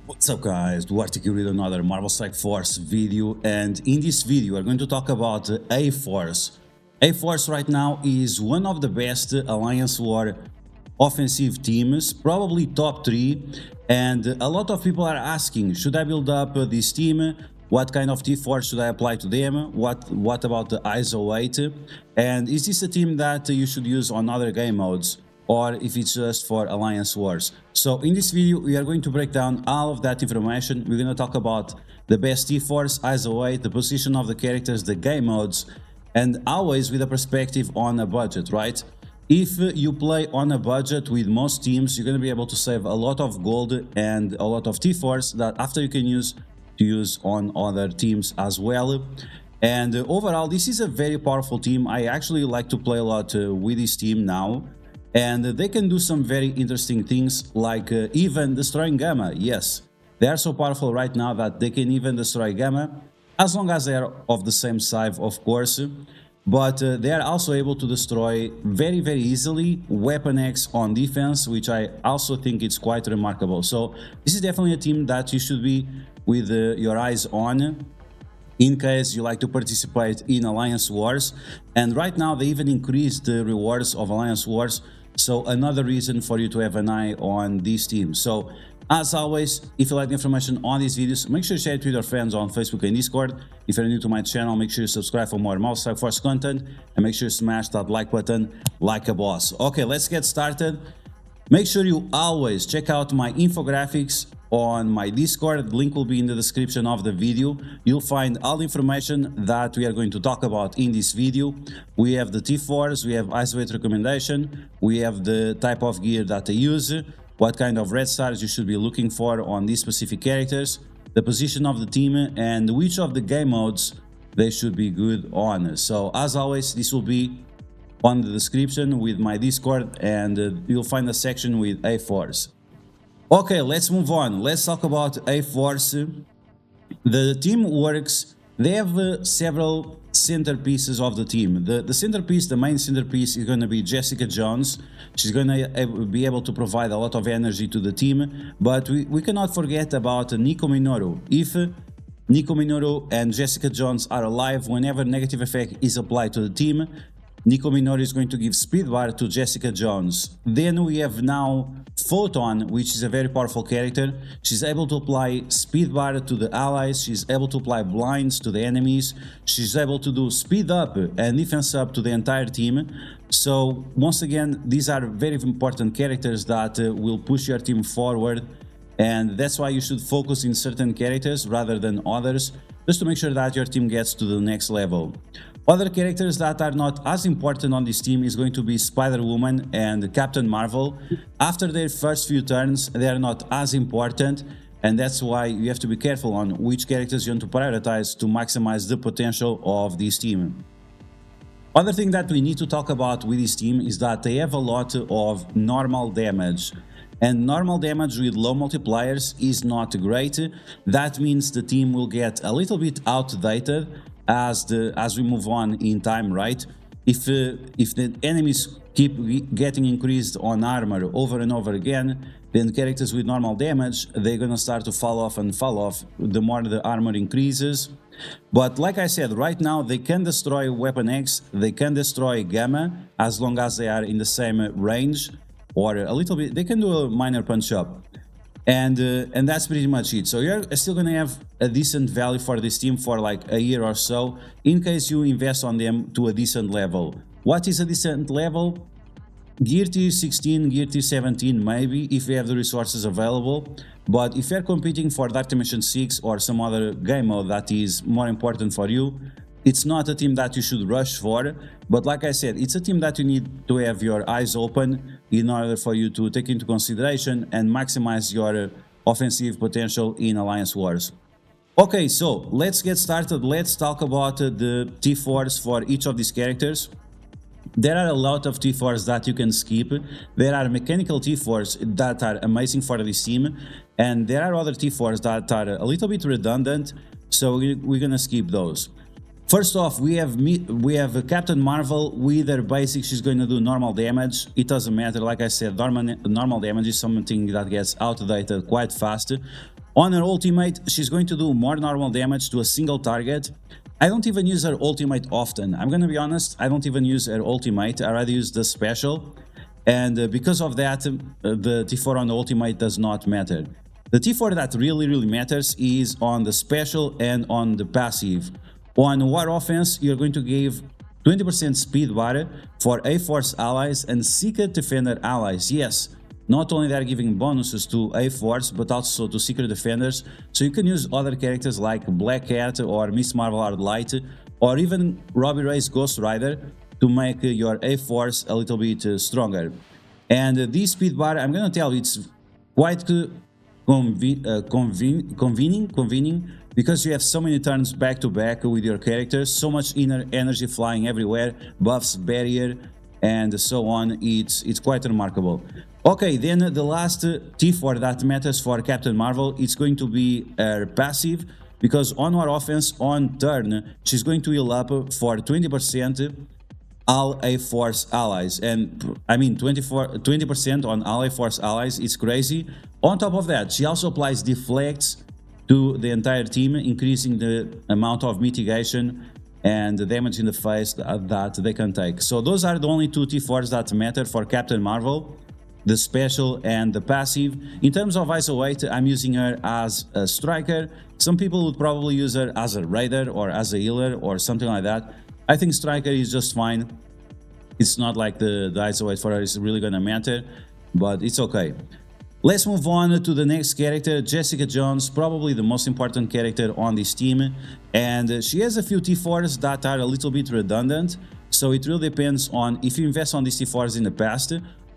What's up guys, DuArktik with another Marvel Strike Force video, and in this video we're going to talk about A-Force. A-Force right now is one of the best Alliance War offensive teams, probably top 3, and a lot of people are asking, should I build up this team? What kind of T4 should I apply to them? What about the ISO 8? And is this a team that you should use on other game modes, or if it's just for Alliance Wars? So in this video we are going to break down all of that information. We're going to talk about the best T4s, ISO 8, the position of the characters, the game modes, and always with a perspective on a budget, right? If you play on a budget with most teams, you're going to be able to save a lot of gold and a lot of T4s that after you can use on other teams as well. And overall, this is a very powerful team. I actually like to play a lot with this team now. And they can do some very interesting things, like even destroying Gamma. Yes, they are so powerful right now that they can even destroy Gamma, as long as they are of the same size, of course. But they are also able to destroy very easily Weapon X on defense, which I also think it's quite remarkable. So this is definitely a team that you should be with your eyes on in case you like to participate in Alliance Wars. And right now they even increased the rewards of Alliance Wars, so another reason for you to have an eye on this team. So as always, if you like the information on these videos, make sure you share it with your friends on Facebook and Discord. If you're new to my channel, make sure you subscribe for more Marvel Strike Force content, and make sure you smash that like button like a boss. Okay, let's get started. Make sure you always check out my infographics on my Discord. The link will be in the description of the video. You'll find all the information that we are going to talk about in this video. We have the T4s, we have ISO 8 recommendation, we have the type of gear that they use, what kind of red stars you should be looking for on these specific characters, the position of the team, and which of the game modes they should be good on. So as always, this will be on the description with my Discord, and you'll find a section with A-Force. Okay, let's move on. Let's talk about A-Force. The team works. They have several centerpieces of the team. The centerpiece, the main centerpiece, is going to be Jessica Jones. She's going to be able to provide a lot of energy to the team, but we cannot forget about Nico Minoru. If Nico Minoru and Jessica Jones are alive, whenever negative effect is applied to the team, Nico Minoru is going to give speed bar to Jessica Jones. Then we have now Photon, which is a very powerful character. She's able to apply speed bar to the allies, she's able to apply blinds to the enemies, she's able to do speed up and defense up to the entire team. So once again, these are very important characters that will push your team forward, and that's why you should focus in certain characters rather than others, just to make sure that your team gets to the next level. Other characters that are not as important on this team is going to be Spider-Woman and Captain Marvel. After their first few turns, they are not as important, and that's why you have to be careful on which characters you want to prioritize to maximize the potential of this team. Other thing that we need to talk about with this team is that they have a lot of normal damage. And normal damage with low multipliers is not great. That means the team will get a little bit outdated as we move on in time, right? If the enemies keep getting increased on armor over and over again, then characters with normal damage, they're gonna start to fall off the more the armor increases. But like I said, right now they can destroy Weapon X, they can destroy Gamma, as long as they are in the same range, or a little bit, they can do a minor punch up. And that's pretty much it. So you're still gonna have a decent value for this team for like a year or so, in case you invest on them to a decent level. What is a decent level? Gear tier 16, gear tier 17 maybe, if you have the resources available. But if you're competing for Dark Dimension 6 or some other game mode that is more important for you, it's not a team that you should rush for. But like I said, it's a team that you need to have your eyes open in order for you to take into consideration and maximize your offensive potential in Alliance Wars. Okay, so let's get started. Let's talk about the T4s for each of these characters. There are a lot of T4s that you can skip. There are mechanical T4s that are amazing for this team, and there are other T4s that are a little bit redundant, so we're gonna skip those. First off, we have Captain Marvel. With her basic, she's going to do normal damage. It doesn't matter, like I said, normal damage is something that gets outdated quite fast. On her ultimate, she's going to do more normal damage to a single target. I don't even use her ultimate often. I'm gonna be honest, I don't even use her ultimate. I rather use the special. And because of that, the T4 on the ultimate does not matter. The T4 that really matters is on the special and on the passive. On War Offense, you're going to give 20% speed bar for A-Force allies and Secret Defender allies. Yes, not only they're giving bonuses to A-Force, but also to Secret Defenders. So you can use other characters like Black Cat or Miss Marvel Hard Light, or even Robbie Rey's Ghost Rider to make your A-Force a little bit stronger. And this speed bar, I'm gonna tell you, it's quite convening because you have so many turns back to back with your characters, so much inner energy flying everywhere, buffs, barrier, and so on. It's quite remarkable. Okay, then the last T4 that matters for Captain Marvel, it's going to be her passive, because on her offense on turn, she's going to heal up for 20% all A-Force allies, and I mean 20% on all A-Force allies is crazy. On top of that, she also applies deflects to the entire team, increasing the amount of mitigation and the damage in the face that they can take. So those are the only two T4s that matter for Captain Marvel, the special and the passive. In terms of ISO 8, I'm using her as a striker. Some people would probably use her as a raider or as a healer or something like that. I think striker is just fine. It's not like the ISO 8 for her is really gonna matter, but it's okay. Let's move on to the next character, Jessica Jones, probably the most important character on this team, and she has a few T4s that are a little bit redundant, so it really depends on if you invest on these T4s in the past,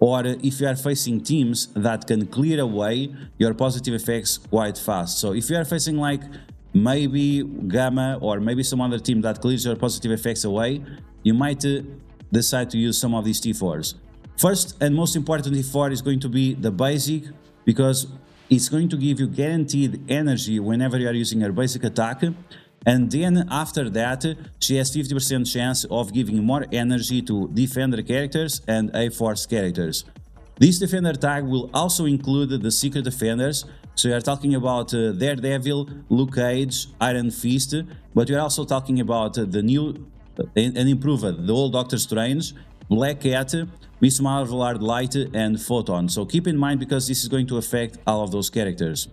or if you are facing teams that can clear away your positive effects quite fast. So if you are facing like maybe Gamma or maybe some other team that clears your positive effects away, you might decide to use some of these T4s. First and most important T4 is going to be the basic, because it's going to give you guaranteed energy whenever you are using her basic attack. And then after that, she has 50% chance of giving more energy to Defender characters and A-Force characters. This Defender tag will also include the Secret Defenders, so you are talking about Daredevil, Luke Cage, Iron Fist, but you are also talking about the new and improved, the old Doctor Strange, Black Cat, Miss Marvel Hard Light, and Photon. So keep in mind, because this is going to affect all of those characters.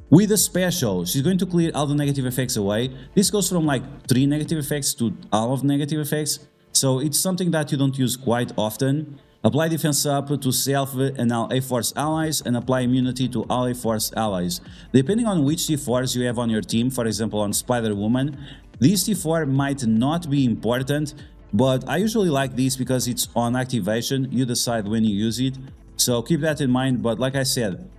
With the special, she's going to clear all the negative effects away. This goes from like 3 negative effects to all of negative effects, so it's something that you don't use quite often. Apply defense up to self and all A-Force allies, and apply immunity to all A-Force allies. Depending on which T4s you have on your team, for example on Spider-Woman, this T4 might not be important, but I usually like this because it's on activation. You decide when you use it, so keep that in mind. But like I said,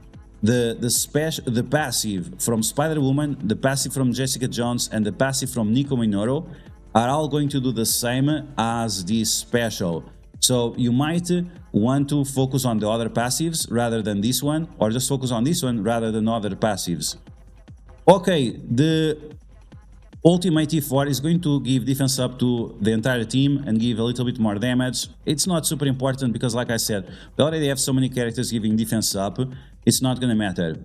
the passive from Spider-Woman, the passive from Jessica Jones, and the passive from Nico Minoru are all going to do the same as this special. So you might want to focus on the other passives rather than this one, or just focus on this one rather than other passives. Okay, the Ultimate T4 is going to give defense up to the entire team and give a little bit more damage. It's not super important because, like I said, they already have so many characters giving defense up, it's not gonna matter.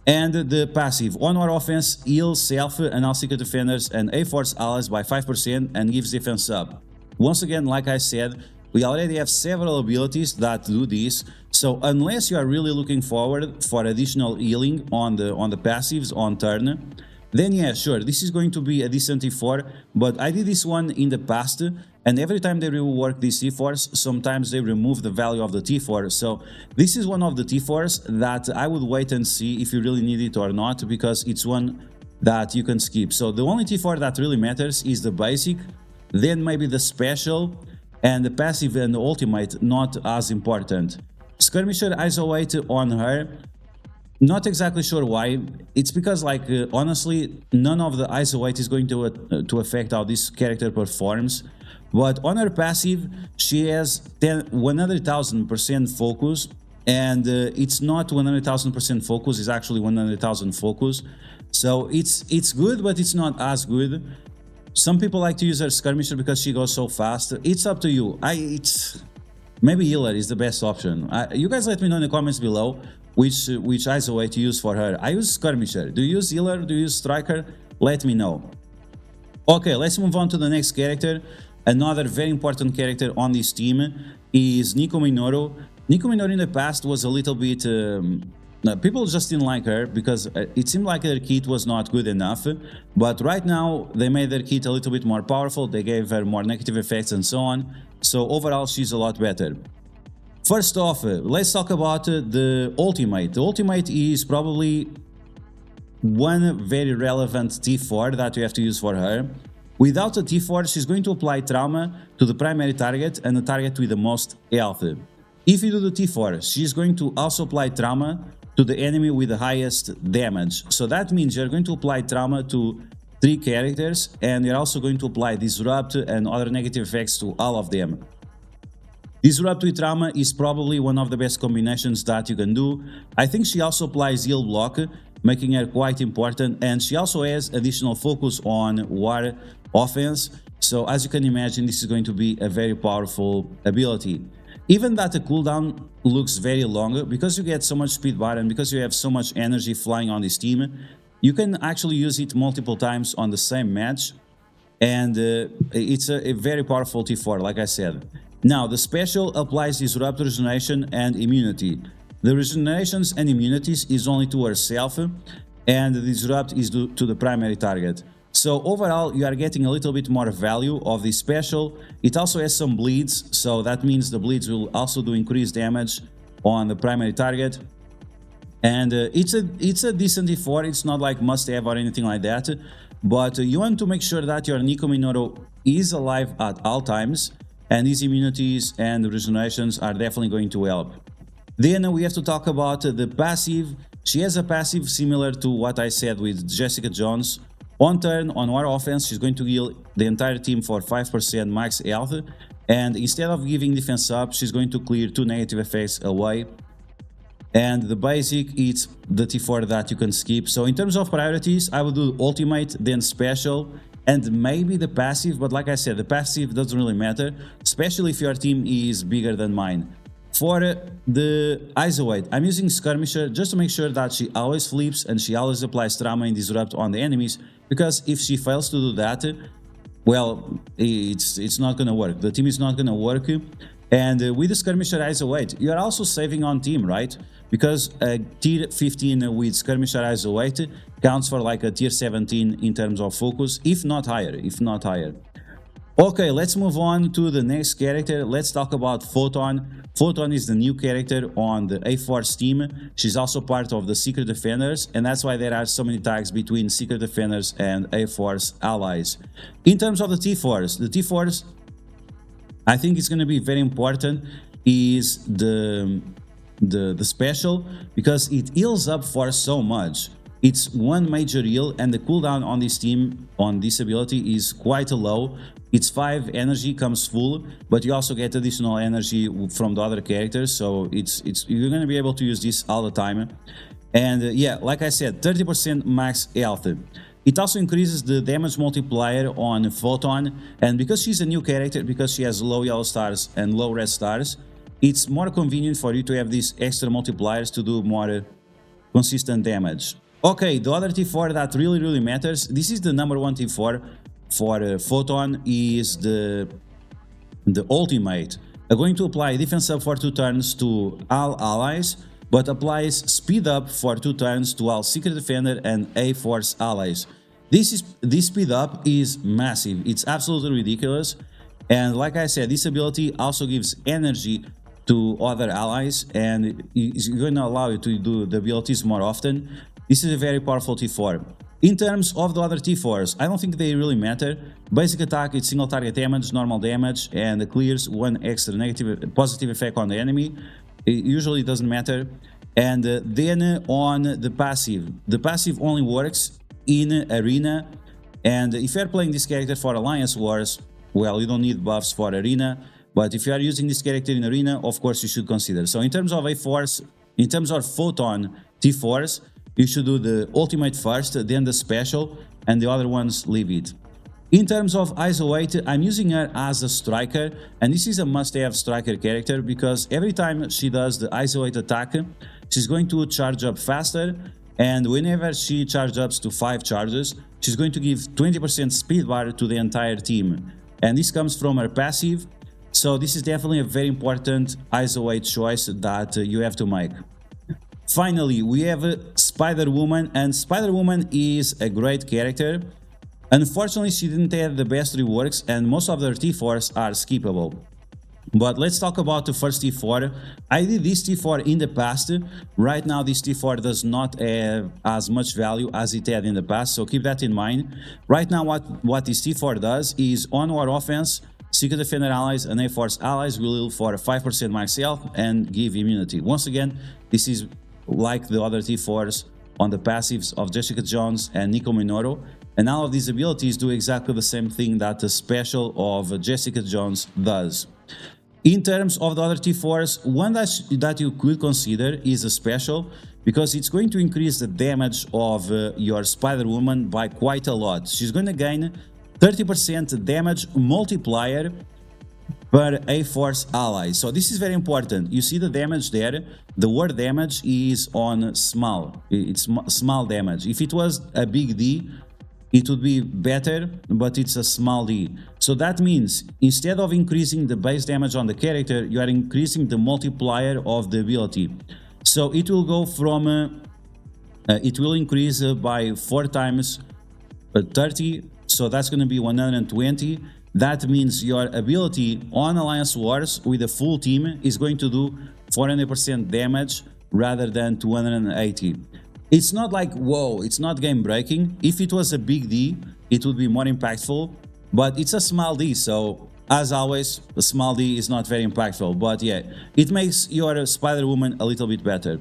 And the passive, on our offense, heals self and all Secret Defenders and A-Force allies by 5% and gives defense up. Once again, like I said, we already have several abilities that do this, so unless you are really looking forward for additional healing on the passives on turn, then yeah, sure, this is going to be a decent T4, but I did this one in the past, and every time they rework these T4s, sometimes they remove the value of the T4, so this is one of the T4s that I would wait and see if you really need it or not, because it's one that you can skip. So the only T4 that really matters is the basic, then maybe the special, and the passive and the ultimate not as important. Skirmisher ISO 8 on her, not exactly sure why. It's because, like, honestly, none of the ISO 8 is going to affect how this character performs. But on her passive, she has 100,000% focus, and it's not 100,000% focus, it's actually 100,000 focus. So it's good, but it's not as good. Some people like to use her Skirmisher because she goes so fast. It's up to you. Maybe healer is the best option. You guys let me know in the comments below which ISO to use for her. I use Skirmisher. Do you use healer? Do you use striker? Let me know. Okay, let's move on to the next character. Another very important character on this team is Nico Minoru. Nico Minoru in the past was a little bit... people just didn't like her because it seemed like her kit was not good enough. But right now, they made their kit a little bit more powerful. They gave her more negative effects and so on. So overall, she's a lot better. First off, let's talk about the ultimate. The ultimate is probably one very relevant T4 that you have to use for her. Without a T4, she's going to apply trauma to the primary target and the target with the most health. If you do the T4, she's going to also apply trauma to the enemy with the highest damage. So that means you're going to apply trauma to 3 characters, and you're also going to apply Disrupt and other negative effects to all of them. Disrupt with trauma is probably one of the best combinations that you can do. I think she also applies heal block, making her quite important, and she also has additional focus on war offense. So as you can imagine, this is going to be a very powerful ability. Even that the cooldown looks very long, because you get so much speed bar and because you have so much energy flying on this team, you can actually use it multiple times on the same match, and it's a very powerful T4, like I said. Now, the special applies Disrupt, Regeneration and Immunity. The Regenerations and Immunities is only to herself, and the Disrupt is to the primary target. So overall, you are getting a little bit more value of this special. It also has some bleeds, so that means the bleeds will also do increased damage on the primary target. And it's a decent T4, it's not like must-have or anything like that, but you want to make sure that your Nico Minoru is alive at all times, and these immunities and regenerations are definitely going to help. Then we have to talk about the passive. She has a passive similar to what I said with Jessica Jones. On turn, on war offense, she's going to heal the entire team for 5% max health, and instead of giving defense up, she's going to clear 2 negative effects away. And the basic, it's the T4 that you can skip. So in terms of priorities, I would do ultimate, then special, and maybe the passive, but like I said, the passive doesn't really matter, especially if your team is bigger than mine. For the ISO, I'm using Skirmisher just to make sure that she always flips and she always applies trauma and disrupt on the enemies, because if she fails to do that, well, it's not gonna work. The team is not gonna work. And with the Skirmisher ISO, you're also saving on team, right? Because a tier 15 with Skirmisher ISO counts for like a tier 17 in terms of focus, if not higher, Okay, let's move on to the next character. Let's talk about Photon. Photon is the new character on the A4's team. She's also part of the Secret Defenders, and that's why there are so many tags between Secret Defenders and A4's allies. In terms of the T4s, I think it's going to be very important is the special, because it heals up for so much. It's one major heal, and the cooldown on this team, on this ability, is quite low. It's 5 energy, comes full, but you also get additional energy from the other characters, so you're going to be able to use this all the time. And yeah, like I said, 30% max health. It also increases the damage multiplier on Photon, and because she's a new character, because she has low yellow stars and low red stars, it's more convenient for you to have these extra multipliers to do more consistent damage. Okay, the other T4 that really matters, this is the number 1 T4 for Photon, is the ultimate. I'm going to apply defense up for 2 turns to all allies, but applies speed up for 2 turns to all Secret Defender and A-Force allies. This speed up is massive, it's absolutely ridiculous, and like I said, this ability also gives energy to other allies, and it's going to allow you to do the abilities more often. This is a very powerful T4. In terms of the other T4s, I don't think they really matter. Basic attack, it's single target damage, normal damage, and it clears 1 extra positive effect on the enemy. It usually doesn't matter. And then on the passive only works in Arena. And if you're playing this character for Alliance Wars, well, you don't need buffs for Arena. But if you are using this character in Arena, of course you should consider. So in terms of A-Force, in terms of Photon T4s, you should do the ultimate first, then the special, and the other ones leave it. In terms of ISO, I'm using her as a striker, and this is a must-have striker character because every time she does the ISO attack, she's going to charge up faster, and whenever she charges up to 5 charges, she's going to give 20% speed bar to the entire team. And this comes from her passive, so this is definitely a very important ISO 8 choice that you have to make. Finally, we have Spider-Woman, and Spider-Woman is a great character. Unfortunately, she didn't have the best reworks, and most of their T4s are skippable. But let's talk about the first T4. I did this T4 in the past. Right now, this T4 does not have as much value as it had in the past, so keep that in mind. Right now, what this T4 does is on war offense, Secret Defender allies and A-Force allies will heal for 5% max health and give immunity. Once again, this is like the other T4s on the passives of Jessica Jones and Nico Minoru, and all of these abilities do exactly the same thing that the special of Jessica Jones does. In terms of the other T4s, one that you could consider is a special, because it's going to increase the damage of your Spider-Woman by quite a lot. She's going to gain 30% damage multiplier per A-Force ally. So this is very important. You see the damage there, the word damage is on small, it's small damage. If it was a big D, it would be better, but it's a small d. So that means instead of increasing the base damage on the character, you are increasing the multiplier of the ability. So it will go from, it will increase by 4 times 30, so that's going to be 120. That means your ability on Alliance Wars with a full team is going to do 400% damage rather than 280. It's not like, whoa, it's not game breaking. If it was a big D, it would be more impactful, but it's a small D, so as always, a small D is not very impactful, but yeah, it makes your Spider-Woman a little bit better.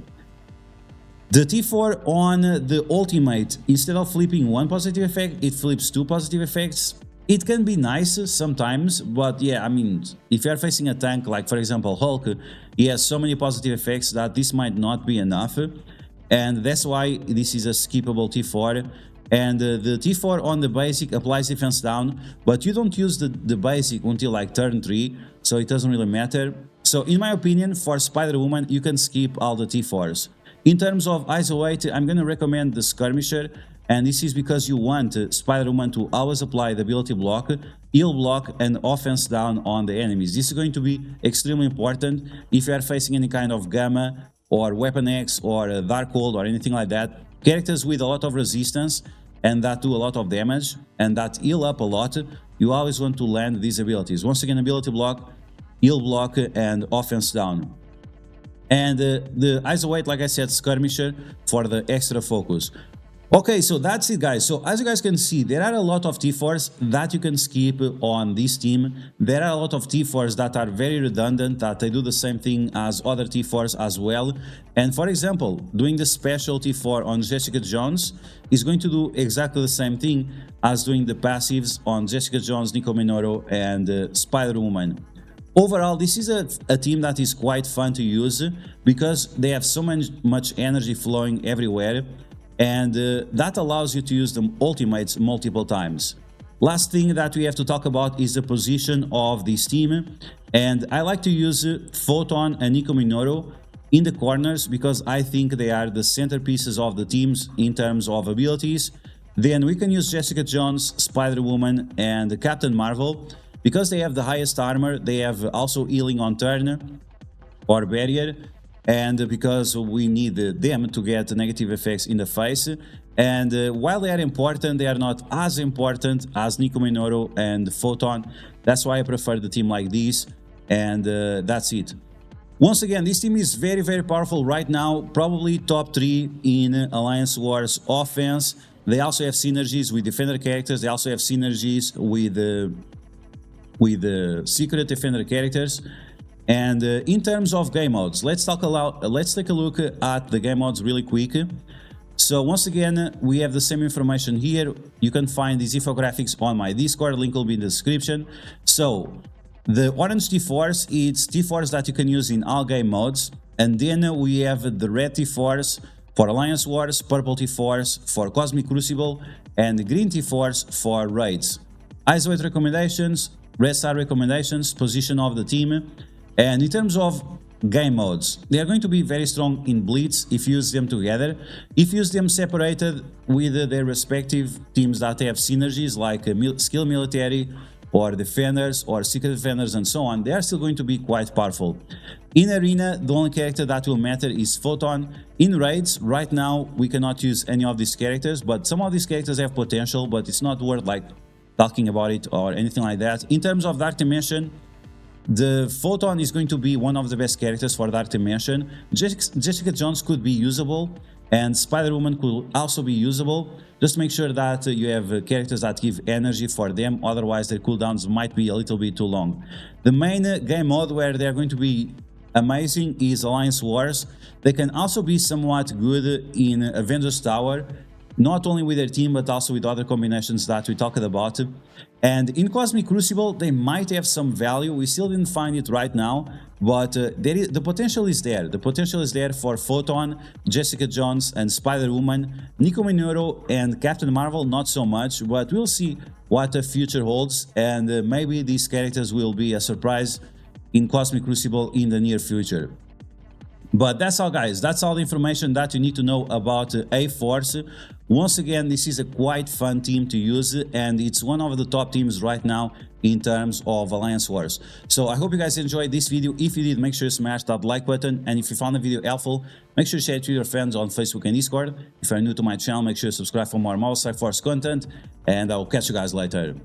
The T4 on the ultimate, instead of flipping 1 positive effect, it flips 2 positive effects. It can be nice sometimes, but yeah, I mean, if you're facing a tank like, for example, Hulk, he has so many positive effects that this might not be enough. And that's why this is a skippable T4. And the T4 on the basic applies defense down, but you don't use the basic until like turn 3, so it doesn't really matter. So in my opinion, for Spider-Woman, you can skip all the T4s. In terms of ISO 8, I'm going to recommend the Skirmisher, and this is because you want Spider-Woman to always apply the ability block, heal block, and offense down on the enemies. This is going to be extremely important if you are facing any kind of Gamma, or Weapon X, or Darkhold, or anything like that. Characters with a lot of resistance and that do a lot of damage and that heal up a lot, you always want to land these abilities. Once again, ability block, heal block, and offense down. And the ISO 8, like I said, Skirmisher for the extra focus. Okay, so that's it, guys. So as you guys can see, there are a lot of T4s that you can skip on this team. There are a lot of T4s that are very redundant, that they do the same thing as other T4s as well. And for example, doing the special T4 on Jessica Jones is going to do exactly the same thing as doing the passives on Jessica Jones, Nico Minoru, and Spider-Woman. Overall, this is a team that is quite fun to use because they have so much energy flowing everywhere. And that allows you to use the ultimates multiple times. Last thing that we have to talk about is the position of this team. And I like to use Photon and Nico Minoru in the corners because I think they are the centerpieces of the teams in terms of abilities. Then we can use Jessica Jones, Spider-Woman, and Captain Marvel because they have the highest armor. They have also healing on turn or barrier. And because we need them to get negative effects in the face. And while they are important, they are not as important as Nico Minoru and Photon. That's why I prefer the team like this, and that's it. Once again, this team is very, very powerful right now, probably top 3 in Alliance Wars offense. They also have synergies with Defender characters, they also have synergies with Secret Defender characters. And in terms of game modes, let's take a look at the game modes really quick. So once again, we have the same information here. You can find these infographics on my Discord, link will be in the description. So the orange T4s, it's T4s that you can use in all game modes. And then we have the red T4s for Alliance Wars, purple T4s for Cosmic Crucible, and green T4s for raids. ISO 8 recommendations, red star recommendations, position of the team. And in terms of game modes. They are going to be very strong in Blitz if you use them together. If you use them separated with their respective teams that have synergies like skill military or defenders or secret defenders and so on, they are still going to be quite powerful. In arena, the only character that will matter is Photon. In raids, right now we cannot use any of these characters, but some of these characters have potential, but it's not worth like talking about it or anything like that. In terms of Dark Dimension, the Photon is going to be one of the best characters for Dark Dimension. Jessica Jones could be usable, and Spider-Woman could also be usable. Just make sure that you have characters that give energy for them, otherwise their cooldowns might be a little bit too long. The main game mode where they're going to be amazing is Alliance Wars. They can also be somewhat good in Avengers Tower, not only with their team but also with other combinations that we talked about. And in Cosmic Crucible they might have some value. We still didn't find it right now, but the potential is there. The potential is there for Photon, Jessica Jones and Spider-Woman. Nico, Minoru and Captain Marvel not so much, but we'll see what the future holds, and maybe these characters will be a surprise in Cosmic Crucible in the near future. But that's all, guys. That's all the information that you need to know about A-Force. Once again, this is a quite fun team to use, and it's one of the top teams right now in terms of Alliance Wars. So I hope you guys enjoyed this video. If you did, make sure you smash that like button, and if you found the video helpful, make sure you share it with your friends on Facebook and Discord. If you're new to my channel, make sure you subscribe for more Marvel Strike Force content, and I'll catch you guys later.